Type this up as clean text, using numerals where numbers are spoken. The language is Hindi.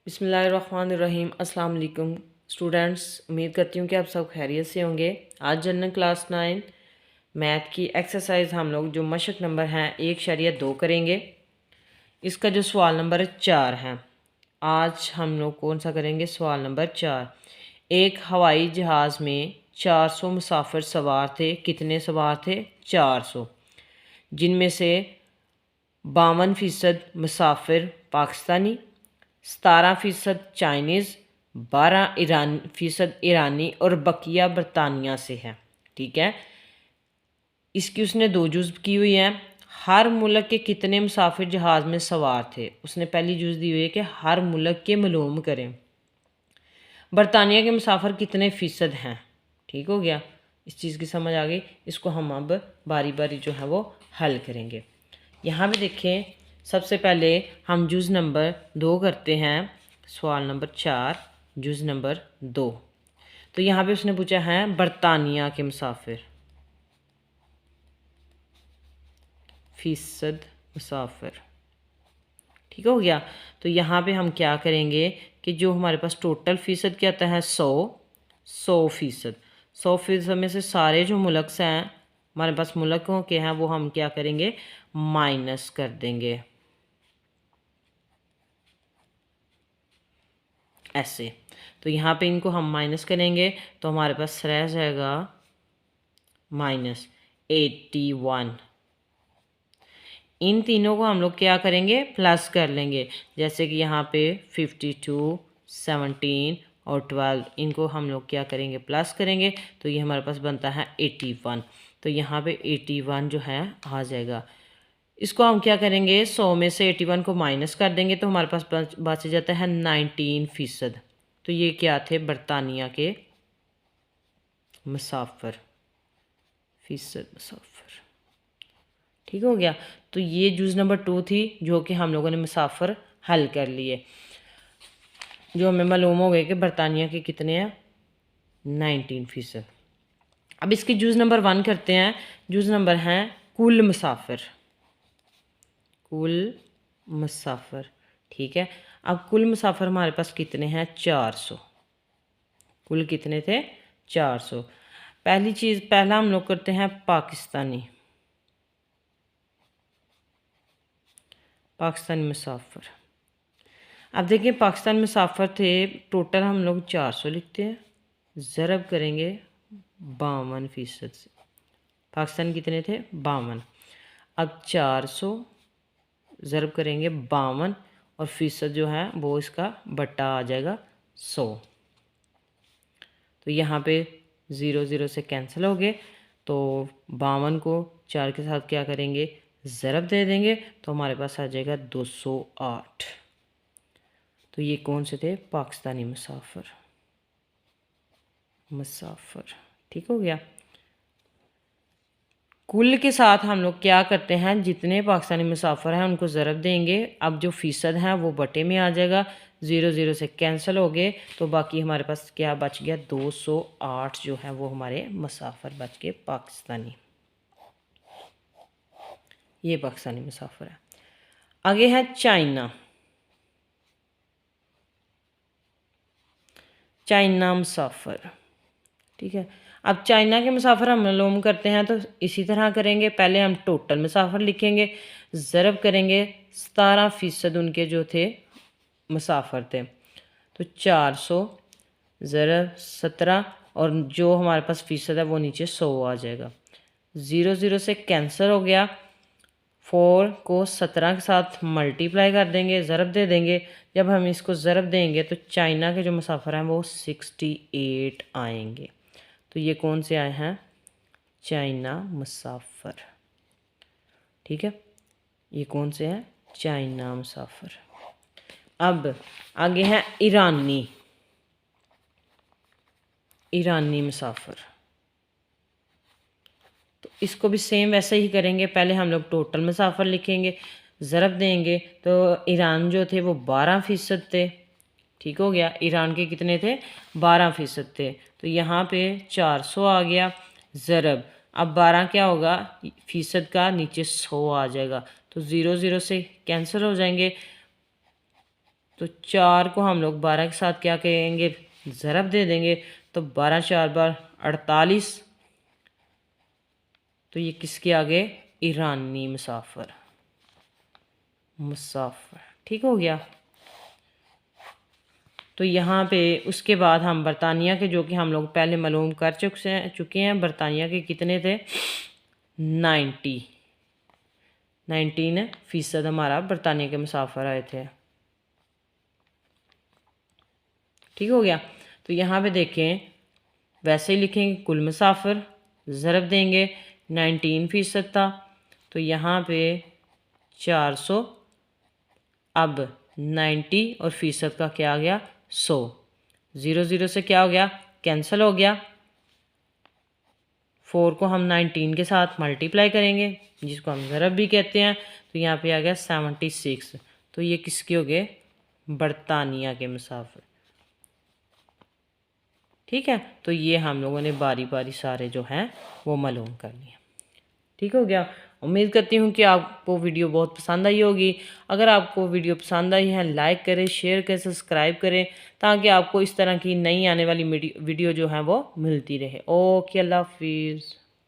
बिस्मिल्लाहिर्रहमानिर्रहीम। अस्सलाम वालेकुम स्टूडेंट्स, उम्मीद करती हूँ कि आप सब खैरियत से होंगे। आज जनरल क्लास 9 मैथ की एक्सरसाइज हम लोग जो मशक नंबर हैं 1.2 करेंगे। इसका जो सवाल नंबर 4 है, आज हम लोग कौन सा करेंगे? सवाल नंबर 4। एक हवाई जहाज़ में 400 मुसाफिर सवार थे। कितने सवार थे? 400, जिनमें से 52% मुसाफिर पाकिस्तानी, 17% चाइनीज़, 12% ईरानी और बकिया बरतानिया से है। ठीक है, इसकी उसने दो जुज़ की हुई हैं। हर मुल्क के कितने मुसाफिर जहाज़ में सवार थे, उसने पहली जुज़ दी हुई है कि हर मुल्क के मालूम करें। बरतानिया के मुसाफिर कितने फ़ीसद हैं? ठीक हो गया, इस चीज़ की समझ आ गई। इसको हम अब बारी बारी जो है वो हल करेंगे। यहाँ पे देखें, सबसे पहले हम जुज़ नंबर 2 करते हैं। सवाल नंबर 4 जुज़ नंबर 2। तो यहाँ पे उसने पूछा है बरतानिया के मुसाफिर, फ़ीसद मुसाफिर। ठीक हो गया। तो यहाँ पे हम क्या करेंगे कि जो हमारे पास टोटल फ़ीसद क्या आता है 100%। 100% में से सारे जो मुल्क हैं हमारे पास, मुल्कों के हैं, वो हम क्या करेंगे? माइनस कर देंगे ऐसे। तो यहाँ पे इनको हम माइनस करेंगे तो हमारे पास रह जाएगा -81। इन तीनों को हम लोग क्या करेंगे? प्लस कर लेंगे। जैसे कि यहाँ पे 52, 17 और 12, इनको हम लोग क्या करेंगे? प्लस करेंगे। तो ये हमारे पास बनता है 81। तो यहाँ पे 81 जो है आ जाएगा। इसको हम क्या करेंगे? 100 में से 81 को माइनस कर देंगे तो हमारे पास बच जाता है 19%। तो ये क्या थे? बरतानिया के मुसाफिर, फ़ीसद मुसाफिर। ठीक हो गया। तो ये जुज़ नंबर 2 थी जो कि हम लोगों ने मुसाफिर हल कर लिए, जो हमें मालूम हो गए कि बरतानिया के कितने हैं? 19%। अब इसकी जुज़ नंबर 1 करते हैं। जुज़ नंबर हैं कुल मुसाफिर, कुल मुसाफिर। ठीक है, अब कुल मुसाफिर हमारे पास कितने हैं? 400। कुल कितने थे? 400। पहली चीज़, पहला हम लोग करते हैं पाकिस्तानी, पाकिस्तानी मुसाफिर। अब देखिए, पाकिस्तान मुसाफिर थे टोटल, हम लोग 400 लिखते हैं, ज़रब करेंगे 52% से। पाकिस्तान कितने थे? 52। अब 400 ज़रब करेंगे 52 और फ़ीसद जो है वो इसका बट्टा आ जाएगा 100। तो यहाँ पे 0 0 से कैंसिल हो गए। तो 52 को 4 के साथ क्या करेंगे? ज़रब दे देंगे तो हमारे पास आ जाएगा 208। तो ये कौन से थे? पाकिस्तानी मुसाफिर, मुसाफिर। ठीक हो गया। कुल के साथ हम लोग क्या करते हैं? जितने पाकिस्तानी मुसाफिर हैं उनको ज़रब देंगे। अब जो फ़ीसद हैं वो बटे में आ जाएगा। 0 0 से कैंसिल हो गए तो बाकी हमारे पास क्या बच गया? 208 जो है वो हमारे मुसाफिर बच गए पाकिस्तानी। ये पाकिस्तानी मुसाफिर है। आगे है चाइना, चाइना मुसाफिर। ठीक है, अब चाइना के मुसाफिर हम मालूम करते हैं तो इसी तरह करेंगे। पहले हम टोटल मुसाफिर लिखेंगे, ज़रब करेंगे 17% उनके जो थे मुसाफिर थे। तो 400 ज़रब 17 और जो हमारे पास फ़ीसद है वो नीचे 100 आ जाएगा। 0 0 से कैंसिल हो गया। 4 को 17 के साथ मल्टीप्लाई कर देंगे, ज़रब दे देंगे। जब हम इसको ज़रब देंगे तो चाइना के जो मुसाफिर हैं वो 68 आएंगे। तो ये कौन से आए हैं? चाइना मुसाफिर। ठीक है, ये कौन से हैं? चाइना मुसाफिर। अब आगे हैं ईरानी, ईरानी मुसाफिर। तो इसको भी सेम वैसे ही करेंगे। पहले हम लोग टोटल मुसाफिर लिखेंगे, ज़रब देंगे तो ईरान जो थे वो 12% थे। ठीक हो गया, ईरान के कितने थे? 12% थे। तो यहाँ पे 400 आ गया ज़रब। अब 12 क्या होगा? फ़ीसद का नीचे 100 आ जाएगा। तो 0 0 से कैंसिल हो जाएंगे। तो 4 को हम लोग 12 के साथ क्या कहेंगे, ज़रब दे देंगे। तो 12 4 बार 48। तो ये किसके आगे, ईरानी मुसाफिर, मुसाफिर। ठीक हो गया। तो यहाँ पे उसके बाद हम बरतानिया के, जो कि हम लोग पहले मालूम कर चुके हैं, बरतानिया के कितने थे, 19% हमारा बरतानिया के मुसाफिर आए थे। ठीक हो गया। तो यहाँ पे देखें, वैसे ही लिखेंगे कुल मुसाफिर, ज़रब देंगे 19% था। तो यहाँ पे 400, अब 90 और फीसद का क्या आ गया, 100। 0 0 से क्या हो गया, कैंसिल हो गया। 4 को हम 19 के साथ मल्टीप्लाई करेंगे, जिसको हम ज़रब भी कहते हैं। तो यहाँ पे आ गया 76। तो ये किसके हो गए, बरतानिया के मुसाफिर। ठीक है। तो ये हम लोगों ने बारी बारी सारे जो हैं वो मालूम कर लिए। ठीक हो गया। उम्मीद करती हूँ कि आपको वीडियो बहुत पसंद आई होगी। अगर आपको वीडियो पसंद आई है, लाइक करें, शेयर करें, सब्सक्राइब करें, ताकि आपको इस तरह की नई आने वाली वीडियो जो है वो मिलती रहे। ओके, अल्लाह हाफिज़।